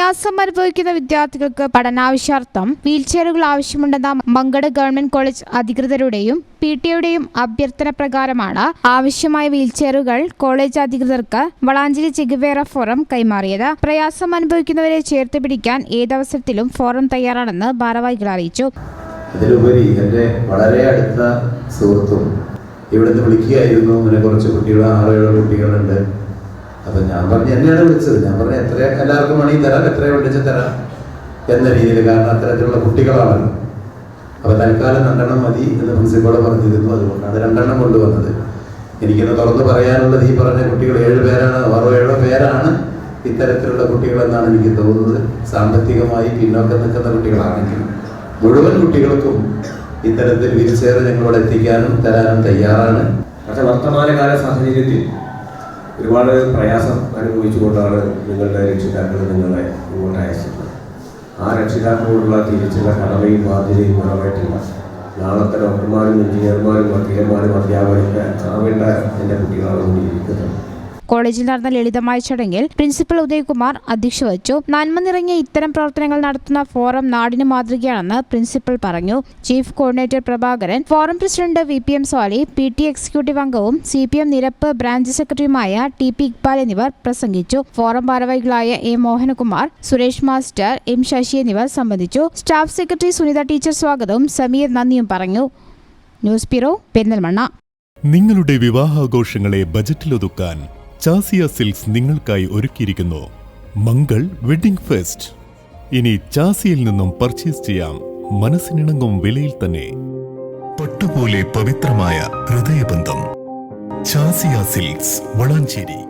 പ്രയാസം അനുഭവിക്കുന്ന വിദ്യാർത്ഥികൾക്ക് പഠനാവശ്യാർത്ഥം വീൽചെയറുകൾ ആവശ്യമുണ്ടെന്ന മങ്കട് ഗവൺമെന്റ് കോളേജ് അധികൃതരുടെയും PTAയുടെയും അഭ്യർത്ഥന പ്രകാരമാണ് ആവശ്യമായ വീൽചെയറുകൾ കോളേജ് അധികൃതർക്ക് വളാഞ്ചേരി ചെഗുവേര ഫോറം കൈമാറിയത്. പ്രയാസം അനുഭവിക്കുന്നവരെ ചേർത്ത് പിടിക്കാൻ ഏതവസരത്തിലും ഫോറം തയ്യാറാണെന്ന് ഭാരവാഹികൾ അറിയിച്ചു. അതിലുപരി എൻ്റെ വളരെ അടുത്ത സുഹൃത്തും ഇവിടുന്ന് വിളിക്കുകയായിരുന്നു. അങ്ങനെ കുറച്ച് കുട്ടികൾ 6-7 കുട്ടികളുണ്ട്. അപ്പം ഞാൻ പറഞ്ഞു, എന്നെയാണ് വിളിച്ചത്. ഞാൻ പറഞ്ഞു എത്ര എല്ലാവർക്കും മണി തരാം, എത്രയോ വിളിച്ച് തരാം എന്ന രീതിയിൽ, കാരണം അത്തരത്തിലുള്ള കുട്ടികളാണല്ലോ. അപ്പോൾ തൽക്കാലം 2 മതി എന്ന് പ്രിൻസിപ്പൾ പറഞ്ഞിരുന്നു. അതുകൊണ്ടാണ് 2 കൊണ്ടുവന്നത്. എനിക്കിന്ന് തുറന്ന് പറയാനുള്ളത്, ഈ പറഞ്ഞ കുട്ടികൾ 7 പേരാണ്, 6-7 പേരാണ് ഇത്തരത്തിലുള്ള കുട്ടികളെന്നാണ് എനിക്ക് തോന്നുന്നത്. സാമ്പത്തികമായി പിന്നോക്കം നിൽക്കുന്ന കുട്ടികളാണെങ്കിൽ മുഴുവൻ കുട്ടികൾക്കും ഇത്തരത്തിൽ വീൽചെയർ ഞങ്ങളോട് എത്തിക്കാനും തരാനും തയ്യാറാണ്. പക്ഷേ വർത്തമാനകാല സാഹചര്യത്തിൽ ഒരുപാട് പ്രയാസം അനുഭവിച്ചുകൊണ്ടാണ് നിങ്ങളുടെ രക്ഷിതാക്കൾ നിങ്ങളെ ഇങ്ങോട്ട് അയച്ചത്. ആ രക്ഷിതാക്കളോടുള്ള തിരിച്ചുള്ള കടമയും ബാധ്യതയും നിറവേറ്റില്ല. നാളത്തെ ഡോക്ടർമാരും എഞ്ചിനീയർമാരും വക്കീലന്മാരും അധ്യാപകരൊക്കെ ആവേണ്ട എൻ്റെ കുട്ടികളാണ് കൊണ്ടിരിക്കുന്നത്. കോളേജിൽ നടന്ന ലളിതമായ ചടങ്ങിൽ പ്രിൻസിപ്പൽ ഉദയകുമാർ അധ്യക്ഷ വഹിച്ചു. നന്മ നിറഞ്ഞ ഇത്തരം പ്രവർത്തനങ്ങൾ നടത്തുന്ന ഫോറം നാടിന് മാതൃകയാണെന്ന് പ്രിൻസിപ്പൽ പറഞ്ഞു. Chief coordinator Prabhakaran, forum president VPM Swali, PTA executive അംഗവും CPM നിരപ്പ് ബ്രാഞ്ച് സെക്രട്ടറിയുമായ TP ഇക്ബാൽ എന്നിവർ പ്രസംഗിച്ചു. ഫോറം ഭാരവാഹികളായ A Mohanakumar, Suresh master, M Sasi എന്നിവർ സംബന്ധിച്ചു. സ്റ്റാഫ് സെക്രട്ടറി സുനിത ടീച്ചർ സ്വാഗതവും സമീർ നന്ദിയും പറഞ്ഞു. News bureau, Perinthalmanna. നിങ്ങളുടെ വിവാഹാഘോഷങ്ങളെ ബജറ്റിലൊതുക്കാൻ ചാസിയ സിൽക്സ് നിങ്ങൾക്കായി ഒരുക്കിയിരിക്കുന്നു മംഗൾ വെഡിംഗ് ഫെസ്റ്റ്. ഇനി ചാസിയിൽ നിന്നും പർച്ചേസ് ചെയ്യാം മനസ്സിനിണങ്ങും വിലയിൽ തന്നെ. പട്ടുപോലെ പവിത്രമായ ഹൃദയബന്ധം. ചാസിയ സിൽക്സ്, വളാഞ്ചേരി.